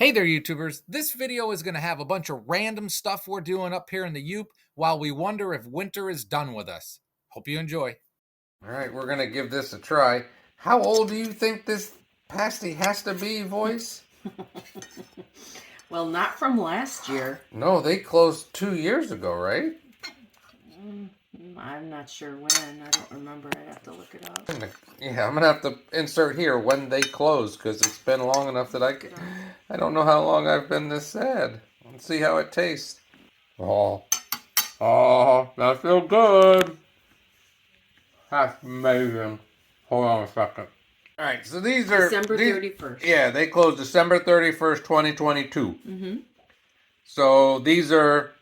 Hey there, YouTubers. This video is going to have a bunch of random stuff we're doing up here in the Yoop while we wonder if winter is done with us. Hope you enjoy. All right, we're going to give this a try. How old do you think this pasty has to be, Voice? Well, not from last year. No, they closed 2 years ago, right? I'm not sure when. I don't remember. I have to look it up. Yeah, I'm going to have to insert here when they closed because it's been long enough that I don't know how long I've been this sad. Let's see how it tastes. Oh, that feels good. That's amazing. Hold on a second. All right, so these are... December 31st. Yeah, they closed December 31st, 2022. Mm-hmm. So these are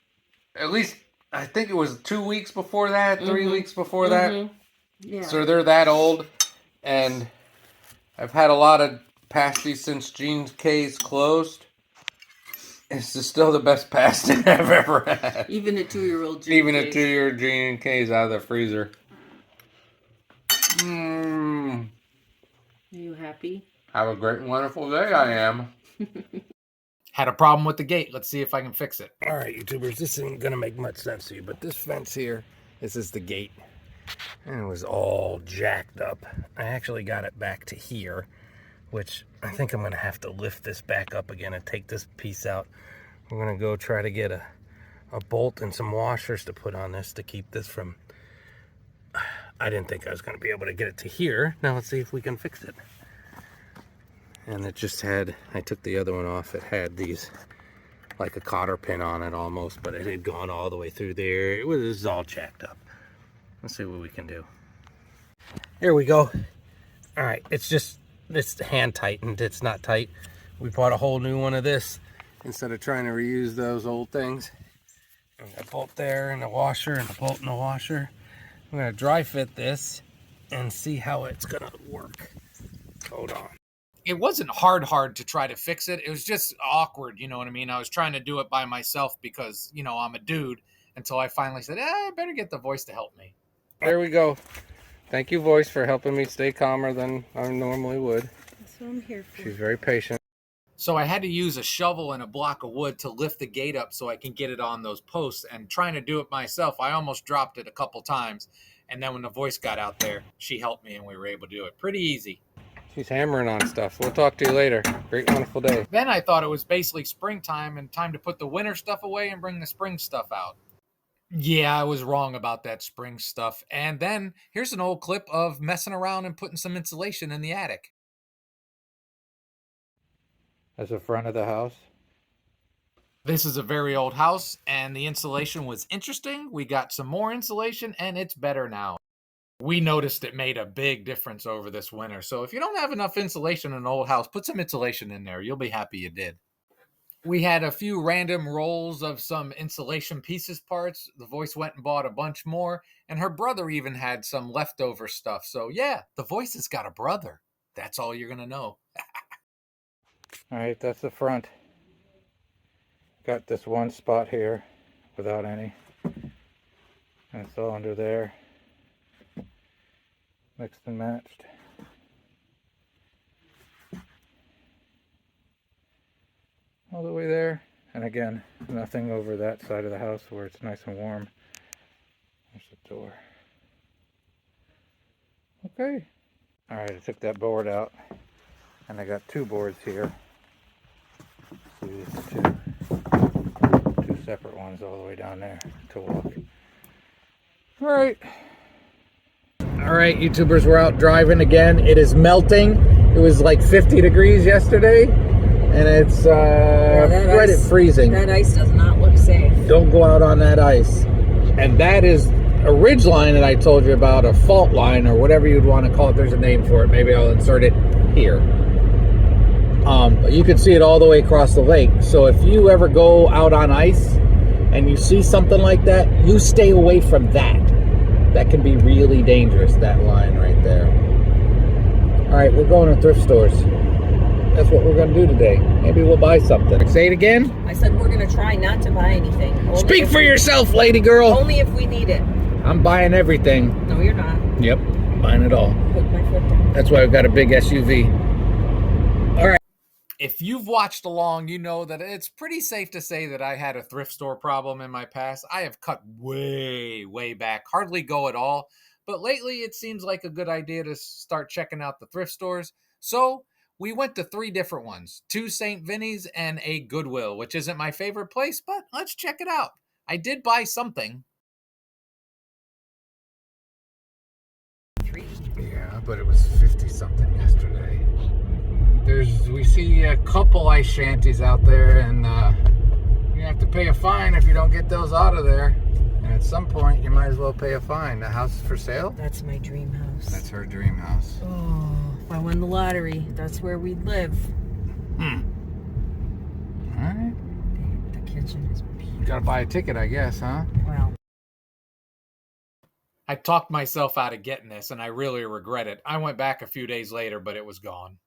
at least, I think it was 2 weeks before that, 3 weeks before that. Yeah. So they're that old. And I've had a lot of pasties since Jean K's closed. This is still the best pasty I've ever had. Even a 2-year-old Jean Even K's. a 2-year-old Jean K's out of the freezer. Mmm. Are you happy? Have a great and wonderful day, I am. Had a problem with the gate. Let's see if I can fix it. All right, YouTubers, this isn't going to make much sense to you, but this fence here, this is the gate. And it was all jacked up. I actually got it back to here, which I think I'm going to have to lift this back up again and take this piece out. We're going to go try to get a bolt and some washers to put on this to keep this from... I didn't think I was going to be able to get it to here. Now let's see if we can fix it. And it just had, I took the other one off, it had these, like a cotter pin on it almost, but it had gone all the way through there. It was all jacked up. Let's see what we can do. Here we go. All right, it's hand tightened, it's not tight. We bought a whole new one of this instead of trying to reuse those old things. And a bolt there and a washer and a bolt and a washer. I'm gonna dry fit this and see how it's gonna work. Hold on. It wasn't hard to try to fix it. It was just awkward, you know what I mean? I was trying to do it by myself because, you know, I'm a dude, until I finally said, I better get the voice to help me. There we go. Thank you, Voice, for helping me stay calmer than I normally would. That's what I'm here for. She's very patient. So I had to use a shovel and a block of wood to lift the gate up so I can get it on those posts. And trying to do it myself, I almost dropped it a couple times. And then when the voice got out there, she helped me and we were able to do it. Pretty easy. She's hammering on stuff. We'll talk to you later. Great, wonderful day. Then I thought it was basically springtime and time to put the winter stuff away and bring the spring stuff out. Yeah, I was wrong about that spring stuff. And then here's an old clip of messing around and putting some insulation in the attic. That's the front of the house. This is a very old house and the insulation was interesting. We got some more insulation and it's better now. We noticed it made a big difference over this winter. So if you don't have enough insulation in an old house, put some insulation in there. You'll be happy you did. We had a few random rolls of some insulation pieces parts. The voice went and bought a bunch more. And her brother even had some leftover stuff. So yeah, the voice has got a brother. That's all you're going to know. All right, that's the front. Got this one spot here without any. And it's all under there. Mixed and matched. All the way there. And again, nothing over that side of the house where it's nice and warm. There's the door. Okay. Alright, I took that board out. And I got two boards here. So these are two separate ones all the way down there to walk. Alright. Alright, YouTubers, we're out driving again. It is melting. It was like 50 degrees yesterday. And it's right at freezing. That ice does not look safe. Don't go out on that ice. And that is a ridge line that I told you about, a fault line or whatever you'd want to call it. There's a name for it. Maybe I'll insert it here. But you can see it all the way across the lake. So if you ever go out on ice and you see something like that, you stay away from that. That can be really dangerous, that line right there. All right, we're going to thrift stores. That's what we're going to do today. Maybe we'll buy something. Say it again. I said we're going to try not to buy anything. Speak for yourself, lady girl. Only if we need it. I'm buying everything. No, you're not. Yep, buying it all. Put my foot down. That's why I've got a big SUV. All right. If you've watched along, you know that it's pretty safe to say that I had a thrift store problem in my past. I have cut way, way back, hardly go at all. But lately, it seems like a good idea to start checking out the thrift stores. So we went to 3 different ones, 2 St. Vinny's and a Goodwill, which isn't my favorite place, but let's check it out. I did buy something. Yeah, but it was 50 something yesterday. We see a couple ice shanties out there, and you have to pay a fine if you don't get those out of there. And at some point, you might as well pay a fine. The house is for sale? That's my dream house. That's her dream house. Oh, if I won the lottery, that's where we'd live. All right. The kitchen is beautiful. Gotta buy a ticket, I guess, huh? Well, I talked myself out of getting this, and I really regret it. I went back a few days later, but it was gone.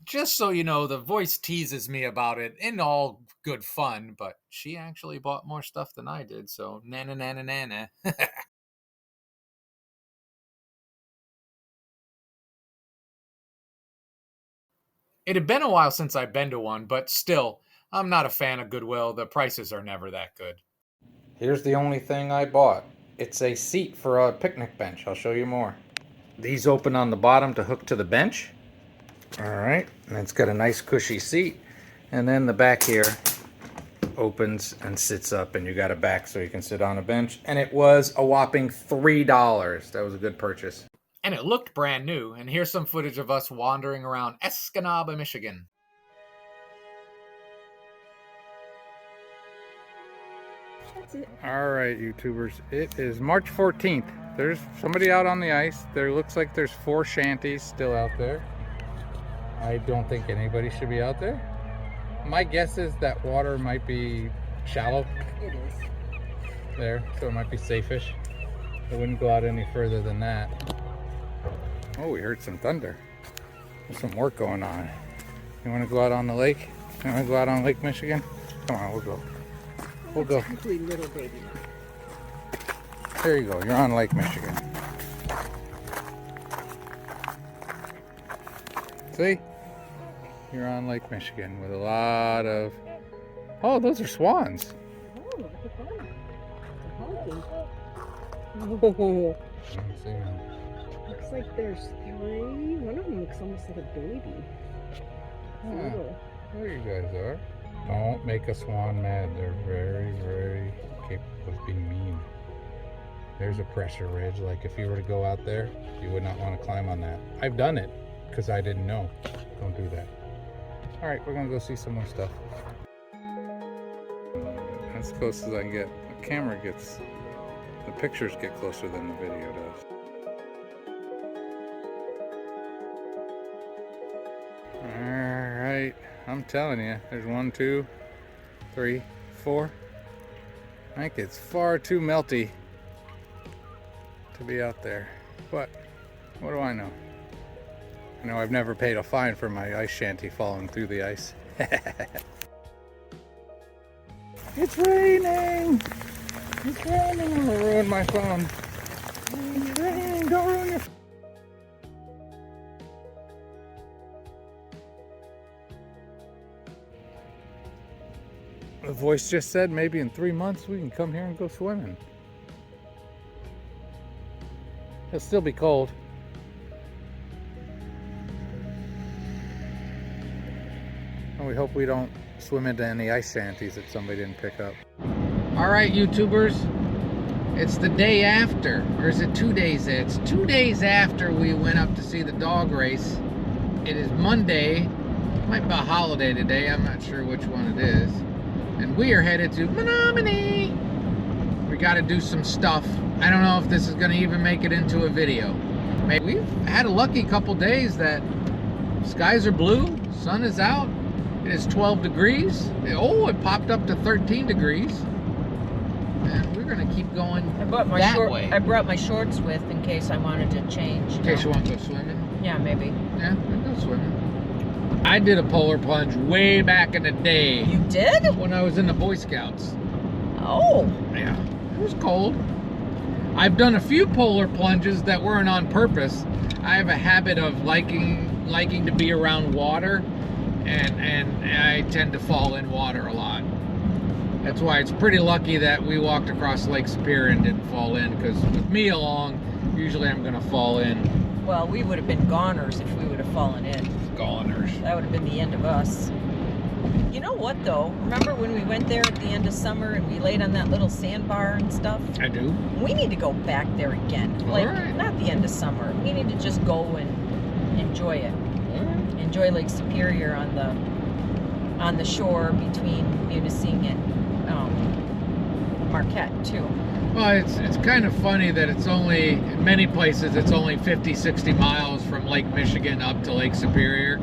Just so you know, the voice teases me about it in all good fun, but she actually bought more stuff than I did, so na-na-na-na-na-na. It had been a while since I'd been to one, but still, I'm not a fan of Goodwill. The prices are never that good. Here's the only thing I bought. It's a seat for a picnic bench. I'll show you more. These open on the bottom to hook to the bench. All right, and it's got a nice cushy seat. And then the back here opens and sits up, and you got a back so you can sit on a bench. And it was a whopping $3. That was a good purchase. And it looked brand new. And here's some footage of us wandering around Escanaba, Michigan. that's it. All right, YouTubers, it is March 14th. There's somebody out on the ice. There looks like there's 4 shanties still out there. I don't think anybody should be out there. My guess is that water might be shallow It is. there, so it might be safe-ish. I wouldn't go out any further than that. Oh, we heard some thunder. There's some work going on. You want to go out on the lake? You want to go out on Lake Michigan? Come on, we'll go. We'll go. Technically little baby. There you go. You're on Lake Michigan. See? You're on Lake Michigan with a lot of... Oh, those are swans. Oh, look at that. It's a honking. Let me see. Looks like there's 3. One of them looks almost like a baby. Yeah, Little. there you guys are. Don't make a swan mad. They're very, very capable of being mean. There's a pressure ridge. Like if you were to go out there, you would not want to climb on that. I've done it because I didn't know. Don't do that. All right, we're gonna go see some more stuff. As close as I can get. The camera gets, the pictures get closer than the video does. All right, I'm telling you, there's 1, 2, 3, 4. I think it's far too melty to be out there, but what do I know? I know I've never paid a fine for my ice shanty falling through the ice. It's raining! It's raining! I'm gonna ruin my phone. It's raining! Don't ruin your phone! The voice just said maybe in 3 months we can come here and go swimming. It'll still be cold. And we hope we don't swim into any ice shanties that somebody didn't pick up. All right, YouTubers, it's the day after, or is it 2 days? It's 2 days after we went up to see the dog race. It is Monday. It might be a holiday today. I'm not sure which one it is. And we are headed to Menominee. We got to do some stuff. I don't know if this is going to even make it into a video. We've had a lucky couple days that skies are blue, sun is out. It is 12 degrees. Oh, it popped up to 13 degrees. And we're going to keep going that way. I brought my shorts with in case I wanted to change. In case you want to go swimming? Yeah, maybe. Yeah, we'll go swimming. I did a polar plunge way back in the day. You did? When I was in the Boy Scouts. Oh. Yeah, it was cold. I've done a few polar plunges that weren't on purpose. I have a habit of liking liking to be around water, and I tend to fall in water a lot. That's why it's pretty lucky that we walked across Lake Superior and didn't fall in, because with me along, usually I'm gonna fall in. Well, we would have been goners if we would have fallen in. Goners. That would have been the end of us. You know what, though? Remember when we went there at the end of summer and we laid on that little sandbar and stuff? I do. We need to go back there again. All Like, right. not the end of summer. We need to just go and enjoy it. All right. Enjoy Lake Superior on the shore between Munising and Marquette, too. Well, it's kind of funny that it's only, in many places, it's only 50, 60 miles from Lake Michigan up to Lake Superior.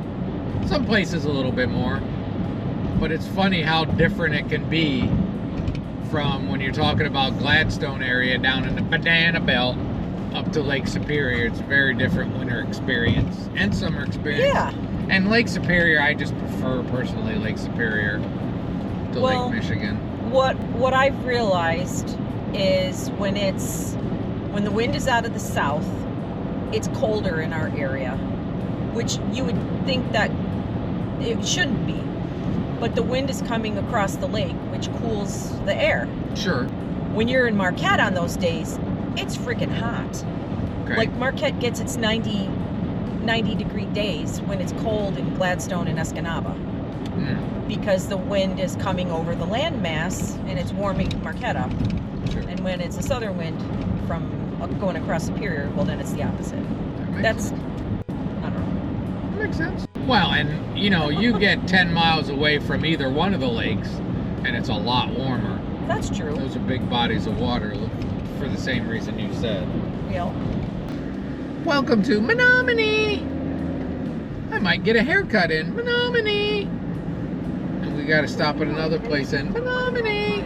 Some places a little bit more. But it's funny how different it can be from when you're talking about Gladstone area down in the Banana Belt up to Lake Superior. It's a very different winter experience and summer experience. Yeah. And Lake Superior, I just prefer personally Lake Superior to Well, Lake Michigan. What I've realized is when the wind is out of the south, it's colder in our area, which you would think that it shouldn't be. But the wind is coming across the lake, which cools the air. Sure. When you're in Marquette on those days, it's freaking hot. Okay. Like Marquette gets its 90 degree days when it's cold in Gladstone and Escanaba, because the wind is coming over the landmass and it's warming Marquette up. Sure. And when it's a southern wind from going across Superior, well, then it's the opposite. That's, I don't know. That makes sense. Well, and you know, you get 10 miles away from either one of the lakes, and it's a lot warmer. That's true. Those are big bodies of water for the same reason you said. Yeah. Welcome to Menominee. I might get a haircut in Menominee. And we got to stop at another place in Menominee.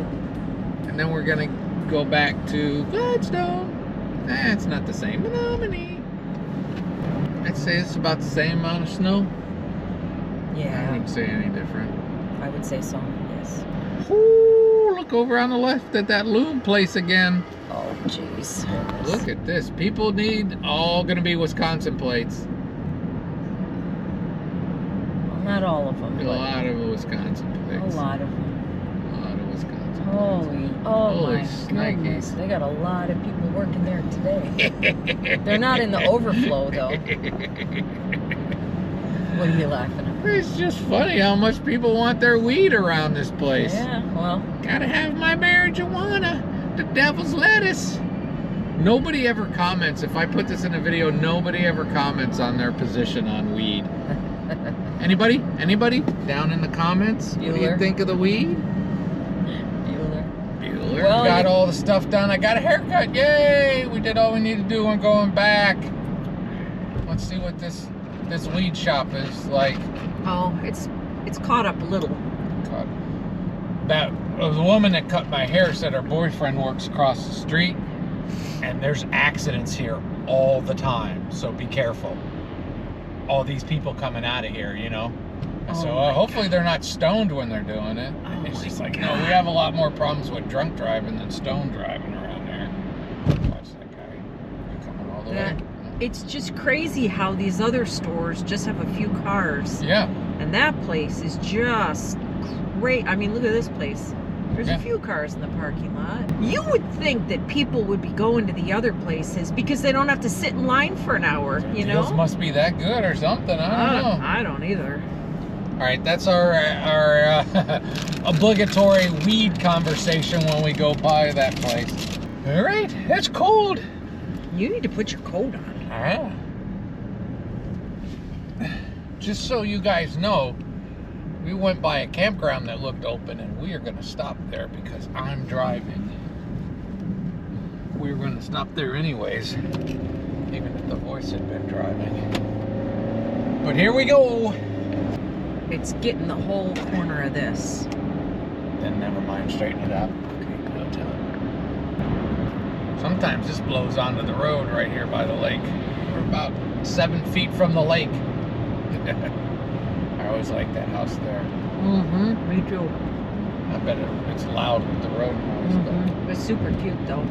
And then we're going to go back to Gladstone. It's not the same. Menominee. I'd say it's about the same amount of snow. I Yeah, wouldn't say any different. I would say so, yes. Ooh, look over on the left at that loom place again. Oh, jeez. Look at this. People need all going to be Wisconsin plates. Well, not all of them, A but lot of Wisconsin a plates. lot of them. A lot of Wisconsin Holy Holy my snikes. goodness. They got a lot of people working there today. They're not in the overflow, though. What are you laughing at? It's just funny how much people want their weed around this place. Yeah, well, Gotta have my marijuana, the devil's lettuce. Nobody ever comments. If I put this in a video, nobody ever comments on their position on weed. Anybody? Anybody? Down in the comments? What do you Bueller. think of the weed? Bueller. Bueller. Well, got you- all the stuff done. I got a haircut. Yay! We did all we need to do. I'm going back. Let's see what this weed shop is like. Oh, it's caught up a little. God. The woman that cut my hair said her boyfriend works across the street, and there's accidents here all the time, so be careful. All these people coming out of here, you know? And so Oh my hopefully they're not stoned when they're doing it. Oh It's my just like, God. no, we have a lot more problems with drunk driving than stone driving around there. Watch that guy. You coming all the That- way? It's just crazy how these other stores just have a few cars. Yeah. And that place is just great. I mean, look at this place. There's Yeah. a few cars in the parking lot. You would think that people would be going to the other places because they don't have to sit in line for an hour, you Deals know? must be that good or something. I don't know. I don't either. All right, that's our obligatory weed conversation when we go by that place. All right, it's cold. You need to put your coat on. Ah. Just so you guys know, we went by a campground that looked open, and we are going to stop there because I'm driving. We were going to stop there anyways, even if the voice had been driving. But here we go. It's getting the whole corner of this. Then never mind, straighten it out. Okay, go tell it. Sometimes this blows onto the road right here by the lake. We're about 7 feet from the lake. I always like that house there. Mm-hmm. Me too. I bet it's loud with the road noise. Mm-hmm. It's super cute though.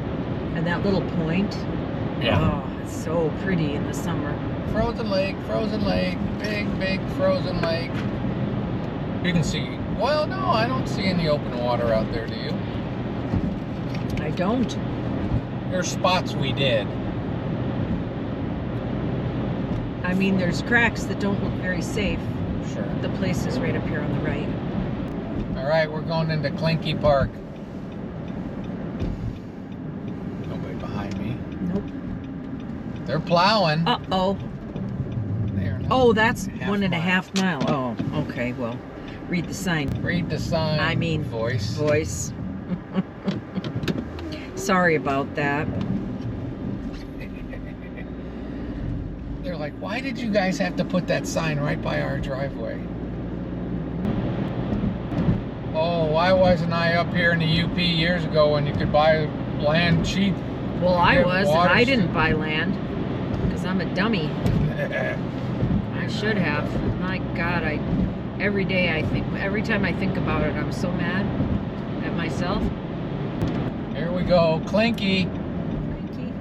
And that little point. Yeah. Oh, it's so pretty in the summer. Frozen lake, big frozen lake. You can see, well, no, I don't see any open water out there, do you? I don't. There's spots we did. I mean, there's cracks that don't look very safe. Sure. The place is right up here on the right. All right, we're going into Clinky Park. Nobody behind me. Nope. They're plowing. Uh-oh. They're not. Oh, that's Half 1.5 mile. Oh, okay, well, read the sign. Read the sign. I mean, voice. Sorry about that. They're like, why did you guys have to put that sign right by our driveway? Oh, why wasn't I up here in the UP years ago when you could buy land cheap? Well, I Get was, and water I s- didn't buy land because I'm a dummy. I should have. My God, every time I think about it, I'm so mad at myself. Here we go, Clinky. Cranky.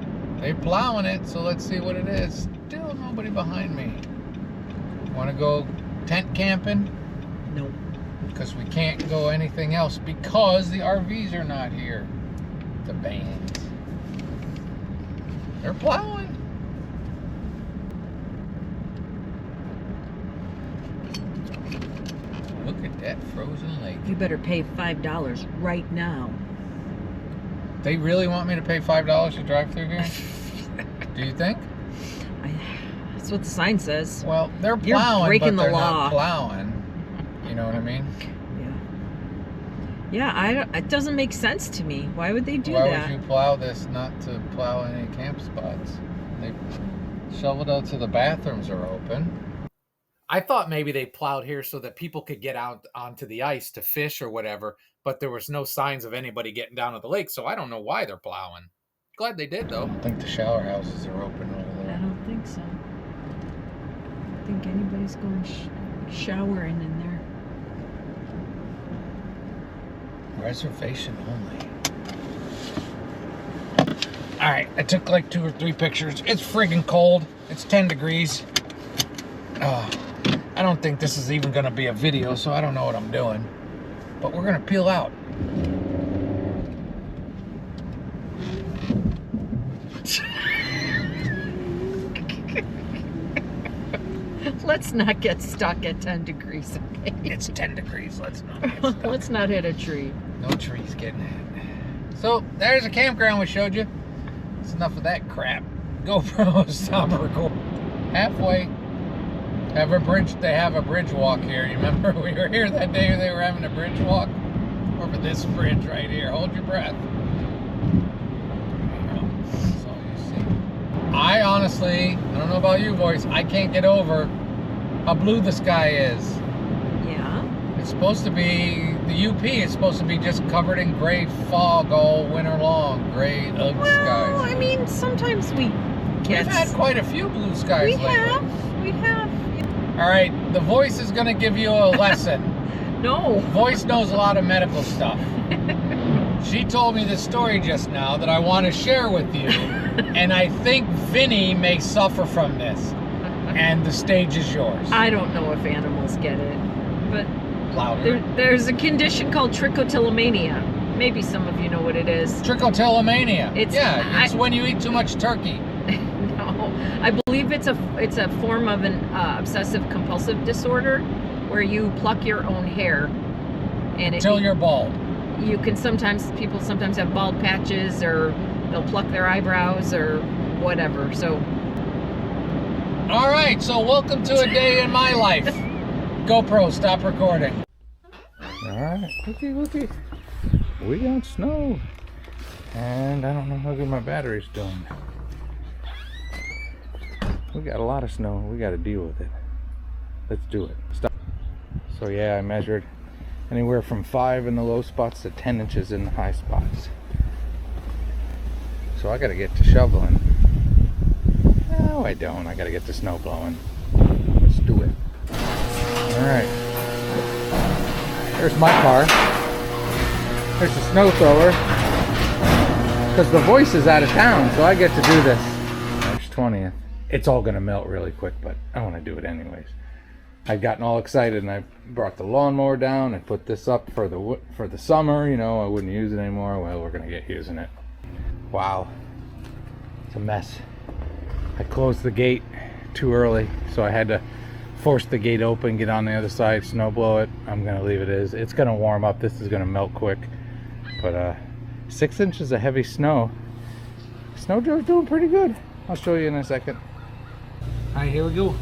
They're plowing it, so let's see what it is. Still nobody behind me. Want to go tent camping? Nope. Because we can't go anything else because the RVs are not here. The vans. They're plowing. Look at that frozen lake. You better pay $5 right now. They really want me to pay $5 to drive through here? Do you think? That's what the sign says. Well, they're You're plowing, breaking but the they're law. not plowing. You know what I mean? Yeah, it doesn't make sense to me. Why would they do Why that? would you plow this not to plow any camp spots? They shoveled out so the bathrooms are open. I thought maybe they plowed here so that people could get out onto the ice to fish or whatever, but there was no signs of anybody getting down to the lake, so I don't know why they're plowing. Glad they did, though. I think the shower houses are open over I there. don't think so. I don't think anybody's going showering in there. Reservation only. All right, I took like 2 or 3 pictures. It's friggin' cold. It's 10 degrees. I don't think this is even gonna be a video, so I don't know what I'm doing. But we're gonna peel out. Let's not get stuck at 10 degrees, okay? It's 10 degrees. Let's not get stuck. Let's not hit a tree. No trees getting hit. So there's a campground we showed you. It's enough of that crap. GoPro, stop recording. Halfway. They have a bridge walk here. You remember we were here that day they were having a bridge walk? Over this bridge right here. Hold your breath. There you go. That's all you see. I honestly, I don't know about you boys, I can't get over how blue the sky is. Yeah. It's supposed to be, the UP is supposed to be just covered in gray fog all winter long. Gray, ugly Well, skies. I mean, sometimes we We've get... had quite a few blue skies We lately. have. All right, the voice is going to give you a lesson. No. Voice knows a lot of medical stuff. She told me this story just now that I want to share with you. And I think Vinny may suffer from this. And the stage is yours. I don't know if animals get it, but Louder. there's a condition called trichotillomania. Maybe some of you know what it is. Trichotillomania. It's- It's when you eat too much turkey. No, I believe it's a form of an obsessive compulsive disorder where you pluck your own hair, and Until you're bald. you can people sometimes have bald patches, or they'll pluck their eyebrows or whatever. So All right, so welcome to a day in my life. GoPro, stop recording. All right, looky. We got snow. And I don't know how good my battery's doing. We got a lot of snow. We got to deal with it. Let's do it. Stop. So yeah, I measured anywhere from 5 in the low spots to 10 inches in the high spots. So I got to get to shoveling. No, I don't. I got to get the snow blowing. Let's do it. All right. There's my car. There's the snow thrower. Because the voice is out of town, so I get to do this. 20th. It's all gonna melt really quick, but I want to do it anyways. I'd gotten all excited and I brought the lawnmower down and put this up for the summer. You know, I wouldn't use it anymore. Well, we're gonna get using it. Wow, it's a mess. I closed the gate too early, so I had to force the gate open, get on the other side, snow blow it. I'm gonna leave it as it's gonna warm up. This is gonna melt quick, but 6 inches of heavy snow. Snow Joe's doing pretty good. I'll show you in a second. All right, here we go.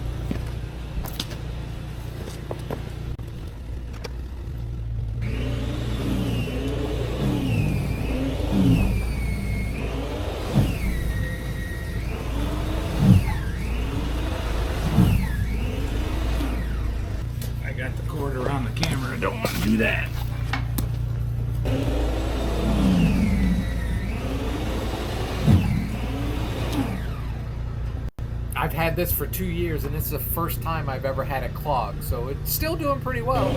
I got the cord around the camera. I don't want to do that. I've had this for 2 years and this is the first time I've ever had it clog, so it's still doing pretty well.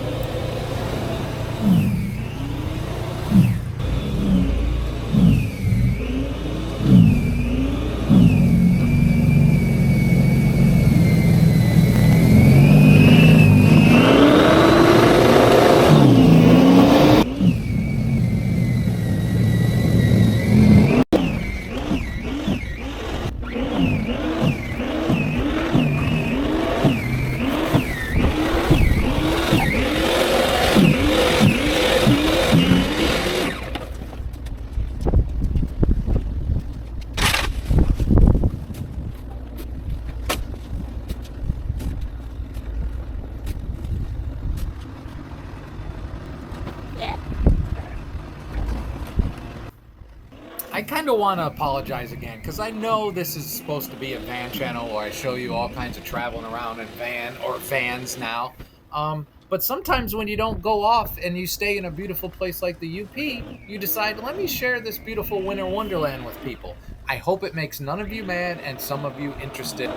I kind of want to apologize again because I know this is supposed to be a van channel where I show you all kinds of traveling around in vans now. But sometimes when you don't go off and you stay in a beautiful place like the UP, you decide, let me share this beautiful winter wonderland with people. I hope it makes none of you mad and some of you interested.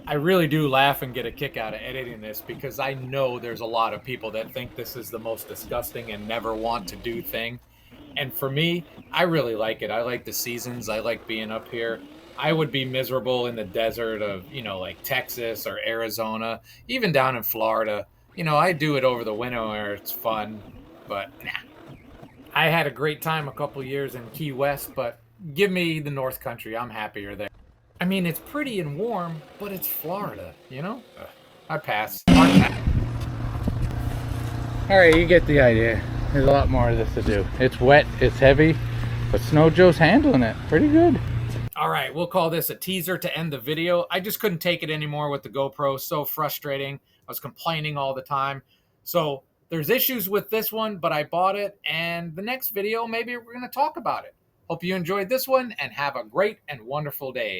I really do laugh and get a kick out of editing this because I know there's a lot of people that think this is the most disgusting and never want to do thing. And for me, I really like it. I like the seasons. I like being up here. I would be miserable in the desert of, like Texas or Arizona, even down in Florida. I do it over the winter where it's fun, but nah. I had a great time a couple years in Key West, but give me the North Country. I'm happier there. I mean, it's pretty and warm, but it's Florida, I pass. Alright, you get the idea. There's a lot more of this to do. It's wet, it's heavy, but Snow Joe's handling it pretty good. Alright, we'll call this a teaser to end the video. I just couldn't take it anymore with the GoPro. So frustrating. I was complaining all the time. So there's issues with this one, but I bought it, and the next video, maybe we're going to talk about it. Hope you enjoyed this one, and have a great and wonderful day.